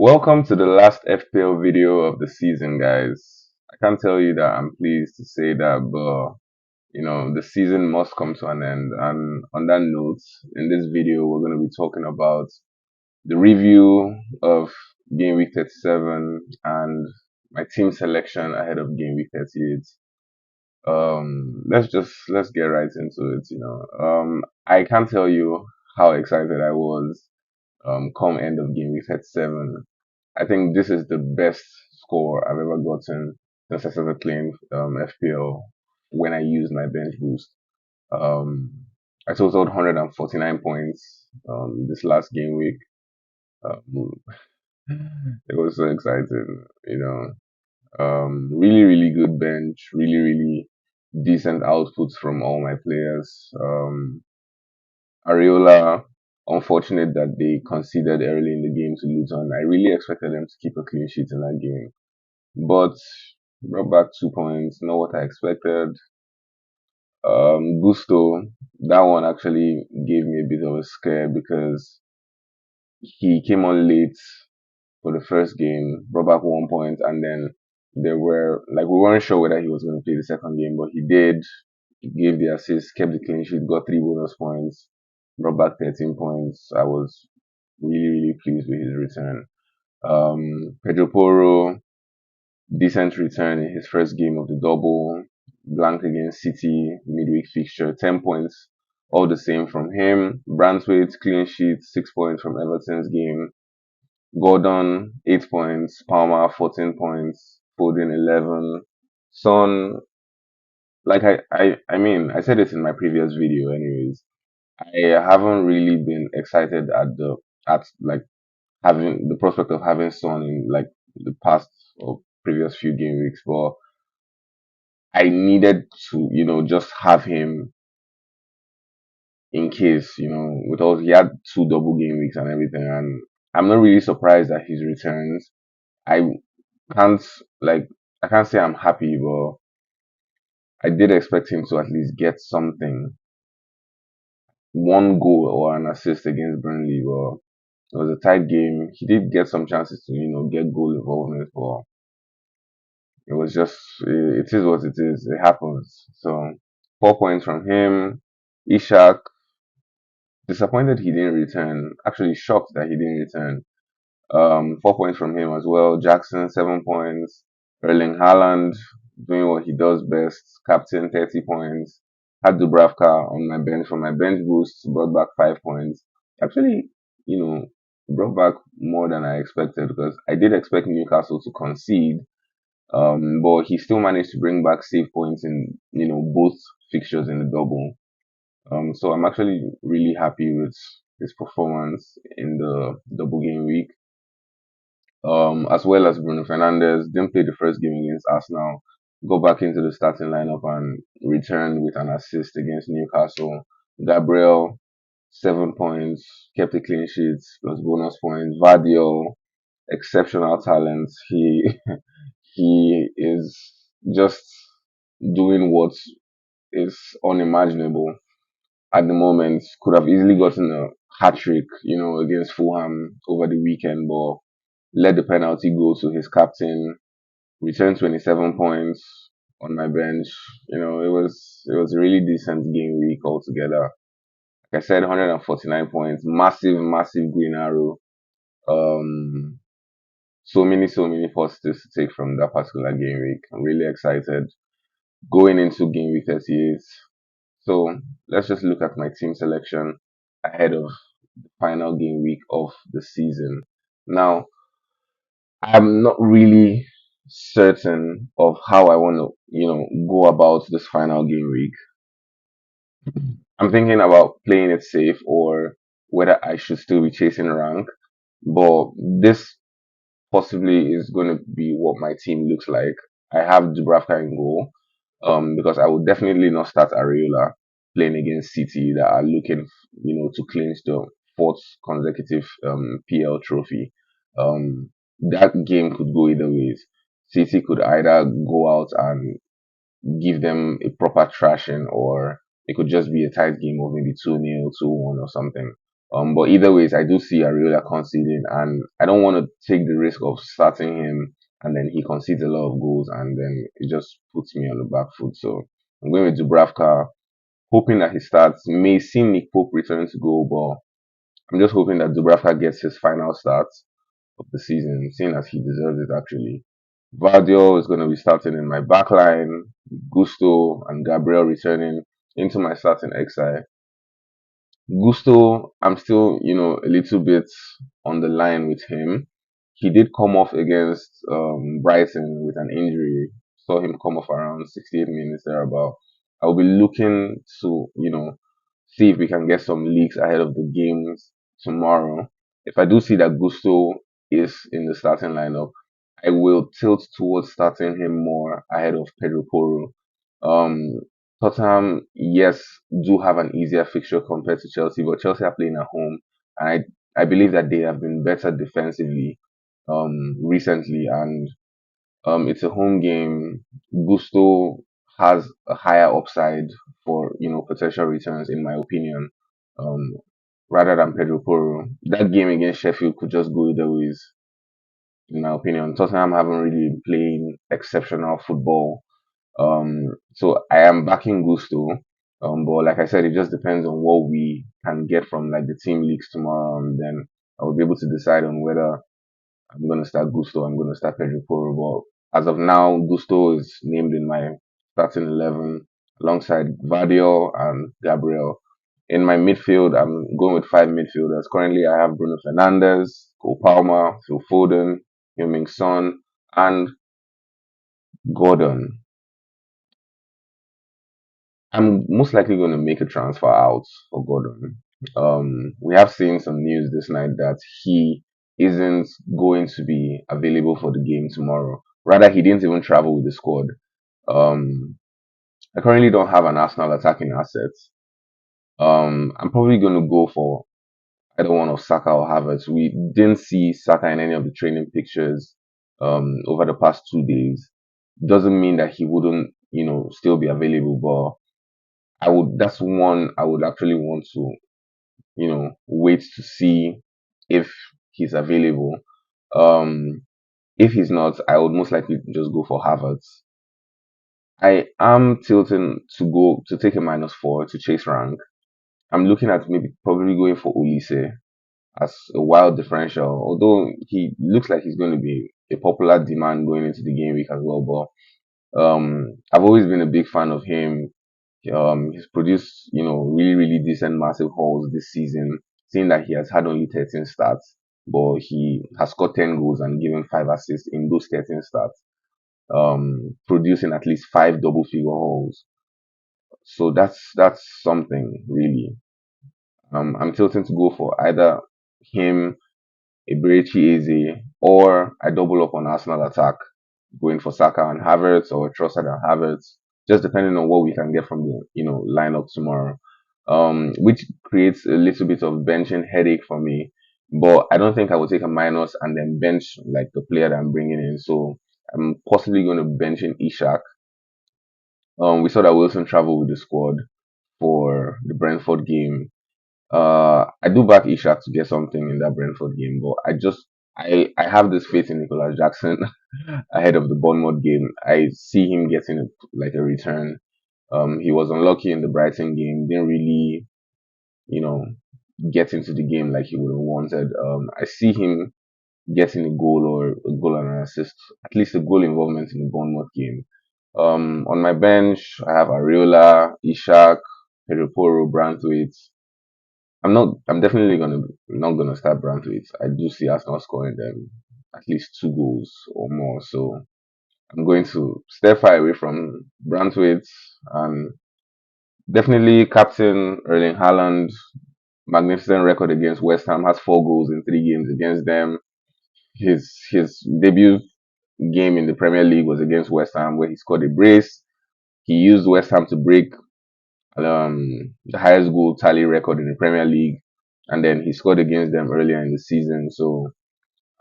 Welcome to the last FPL video of the season, guys. I can't tell you that I'm pleased to say that, but the season must come to an end. And on that note, in this video, we're going to be talking about the review of Game Week 37 and my team selection ahead of Game Week 38. Let's get right into it. I can't tell you how excited I was come end of Game Week 37. I think this is the best score I've ever gotten since I started playing FPL when I used my bench boost. Um, I totaled 149 points this last game week. Um, it was so exciting, really, really good bench, really, really decent outputs from all my players. Areola, unfortunate that they conceded early in the game to Luton. I really expected them to keep a clean sheet in that game. But brought back 2 points, not what I expected. Gusto, that one actually gave me a bit of a scare because he came on late for the first game, brought back 1 point, and then there were like we weren't sure whether he was going to play the second game, but he did. Gave the assist, kept the clean sheet, got 3 bonus points, brought back 13 points. I was really, really pleased with his return. Pedro Porro, decent return in his first game of the double, blanked against City, midweek fixture, 10 points, all the same from him. Brantwaite, clean sheet, 6 points from Everton's game. Gordon, 8 points. Palmer, 14 points. Foden, 11. Son, I said it in my previous video anyways. I haven't really been excited at like having the prospect of having Son in like the past or previous few game weeks, but I needed to, just have him in case, with all he had 2 double game weeks and everything, and I'm not really surprised at his returns. I can't like I can't say I'm happy, but I did expect him to at least get something, one goal or an assist against Burnley, but it was a tight game. He did get some chances to, get goal involvement, but it was just it is what it is. It happens. So 4 points from him. Ishak, disappointed he didn't return. Actually shocked that he didn't return. 4 points from him as well. Jackson, 7 points. Erling Haaland doing what he does best. Captain, 30 points. Had Dubravka on my bench for my bench boost. Brought back 5 points. Actually, brought back more than I expected because I did expect Newcastle to concede. But he still managed to bring back save points in, both fixtures in the double. So I'm actually really happy with his performance in the double game week. As well as Bruno Fernandes didn't play the first game against Arsenal, go back into the starting lineup and return with an assist against Newcastle. Gabriel, 7 points, kept a clean sheet plus bonus points. Vardiol, exceptional talent. He is just doing what is unimaginable at the moment. Could have easily gotten a hat trick, against Fulham over the weekend, but let the penalty go to his captain. Returned 27 points on my bench. It was a really decent game week altogether. Like I said, 149 points, massive, massive green arrow. Um, so many positives to take from that particular game week. I'm really excited going into game week 38. So let's just look at my team selection ahead of the final game week of the season. Now, I'm not really certain of how I want to, go about this final game week. I'm thinking about playing it safe or whether I should still be chasing rank. But this possibly is going to be what my team looks like. I have Dubravka in goal, because I would definitely not start Areola playing against City that are looking, to clinch the fourth consecutive PL trophy. That game could go either ways. City could either go out and give them a proper thrashing, or it could just be a tight game of maybe 2-0, 2-1 or something. But either ways, I do see Ariola conceding, and I don't want to take the risk of starting him and then he concedes a lot of goals, and then it just puts me on the back foot. So I'm going with Dubravka, hoping that he starts. May see Nick Pope return to goal, but I'm just hoping that Dubravka gets his final start of the season, seeing as he deserves it actually. Vardio is going to be starting in my back line, Gusto and Gabriel returning into my starting XI. Gusto, I'm still, a little bit on the line with him. He did come off against Brighton with an injury. Saw him come off around 68 minutes thereabout. I'll be looking to, see if we can get some leaks ahead of the games tomorrow. If I do see that Gusto is in the starting lineup, I will tilt towards starting him more ahead of Pedro Porro. Um, Tottenham, yes, do have an easier fixture compared to Chelsea, but Chelsea are playing at home, and I believe that they have been better defensively recently, and it's a home game. Gusto has a higher upside for potential returns, in my opinion, um, rather than Pedro Porro. That game against Sheffield could just go either ways, in my opinion. Tottenham haven't really been playing exceptional football, so I am backing Gusto. But like I said, it just depends on what we can get from like the team leagues tomorrow, and then I will be able to decide on whether I'm gonna start Gusto, I'm gonna start Pedro Porro. But as of now, Gusto is named in my starting 11 alongside Vadio and Gabriel. In my midfield, I'm going with five midfielders. Currently, I have Bruno Fernandes, Cole Palmer, Phil Foden, Heung-min Son, and Gordon. I'm most likely going to make a transfer out for Gordon. We have seen some news this night that he isn't going to be available for the game tomorrow. Rather, he didn't even travel with the squad. Um, I currently don't have an Arsenal attacking asset. I'm probably going to go for either one of Saka or Havertz. We didn't see Saka in any of the training pictures over the past 2 days. Doesn't mean that he wouldn't, still be available, but that's one I would actually want to, wait to see if he's available. Um, if he's not, I would most likely just go for Havertz. I am tilting to go to take a -4 to chase rank. I'm looking at maybe probably going for Ulise as a wild differential, although he looks like he's going to be a popular demand going into the game week as well. But I've always been a big fan of him. He's produced, really, really decent massive hauls this season, seeing that he has had only 13 starts, but he has scored 10 goals and given 5 assists in those 13 starts, producing at least 5 double figure hauls. So that's something really. I'm tilting to go for either him, Eberechi Eze, or I double up on Arsenal attack, going for Saka and Havertz or Trossard and Havertz, just depending on what we can get from the lineup tomorrow. Which creates a little bit of benching headache for me. But I don't think I will take a minus and then bench like the player that I'm bringing in. So I'm possibly going to bench in Ishak. We saw that Wilson traveled with the squad for the Brentford game. I do back Ishak to get something in that Brentford game, but I have this faith in Nicolas Jackson ahead of the Bournemouth game. I see him getting like a return. He was unlucky in the Brighton game. Didn't really, you know, get into the game like he would have wanted. I see him getting a goal and an assist, at least a goal involvement in the Bournemouth game. On my bench, I have Areola, Ishak, Pedro Porro, Branthwaite. I'm definitely gonna not gonna start Branthwaite. I do see Arsenal scoring them at least 2 goals or more. So I'm going to step far away from Branthwaite and definitely captain Erling Haaland. Magnificent record against West Ham, has 4 goals in 3 games against them. His debut game in the Premier League was against West Ham where he scored a brace. He used West Ham to break the highest goal tally record in the Premier League, and then he scored against them earlier in the season. So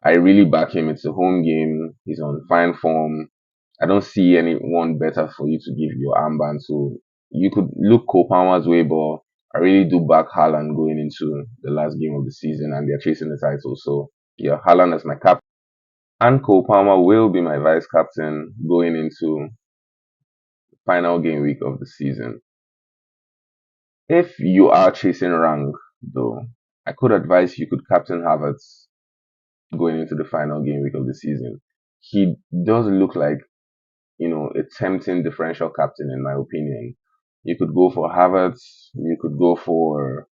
I really back him. It's a home game. He's on fine form. I don't see anyone better for you to give your armband to. You could look Cole Palmer's way, but I really do back Haaland going into the last game of the season, and they're chasing the title. So yeah, Haaland as my captain, and Cole Palmer will be my vice captain going into final game week of the season. If you are chasing rank, though, I could advise you could captain Havertz going into the final game week of the season. He does look like, a tempting differential captain in my opinion. You could go for Havertz, you could go for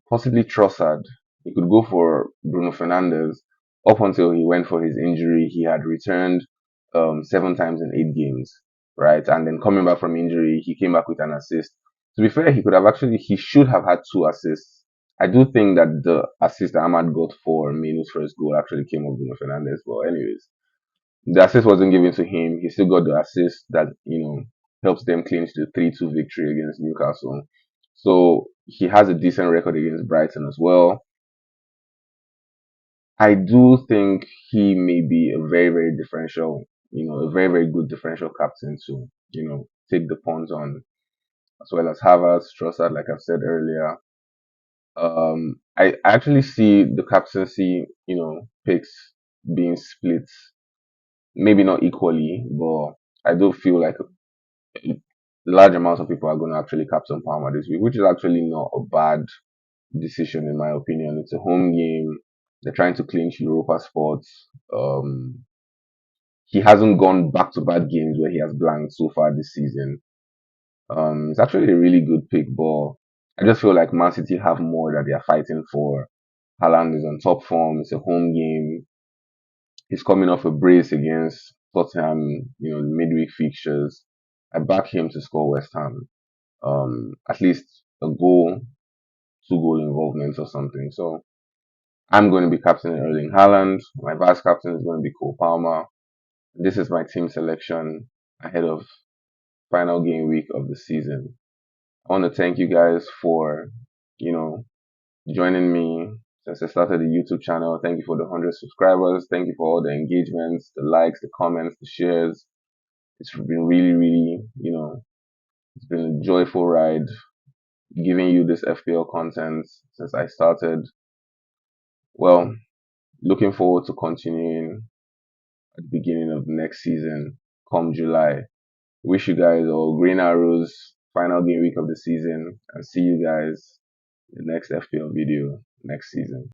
possibly Trossard. He could go for Bruno Fernandes. Up until he went for his injury, he had returned 7 times in 8 games, right? And then coming back from injury, he came back with an assist. To be fair, he should have had 2 assists. I do think that the assist that Ahmad got for Minu's first goal actually came of Bruno Fernandes. But anyways, the assist wasn't given to him. He still got the assist that, helps them clinch the 3-2 victory against Newcastle. So he has a decent record against Brighton as well. I do think he may be a very, very differential, a very, very good differential captain to, take the pawns on, as well as Havertz, Trossard, like I've said earlier. I actually see the captaincy, picks being split, maybe not equally, but I do feel like large amounts of people are going to actually captain Palmer this week, which is actually not a bad decision in my opinion. It's a home game. They're trying to clinch Europa spots. He hasn't gone back to back games where he has blanked so far this season. It's actually a really good pick, but I just feel like Man City have more that they are fighting for. Haaland is on top form. It's a home game. He's coming off a brace against Tottenham, the midweek fixtures. I back him to score West Ham. At least a goal, 2 goal involvements or something. So I'm going to be captaining Erling Haaland. My vice captain is going to be Cole Palmer. This is my team selection ahead of final game week of the season. I want to thank you guys for, you know, joining me since I started the YouTube channel. Thank you for the 100 subscribers. Thank you for all the engagements, the likes, the comments, the shares. It's been really, really, it's been a joyful ride giving you this FPL content since I started. Well, looking forward to continuing at the beginning of next season, come July. Wish you guys all green arrows, final game week of the season, and see you guys in the next FPL video next season.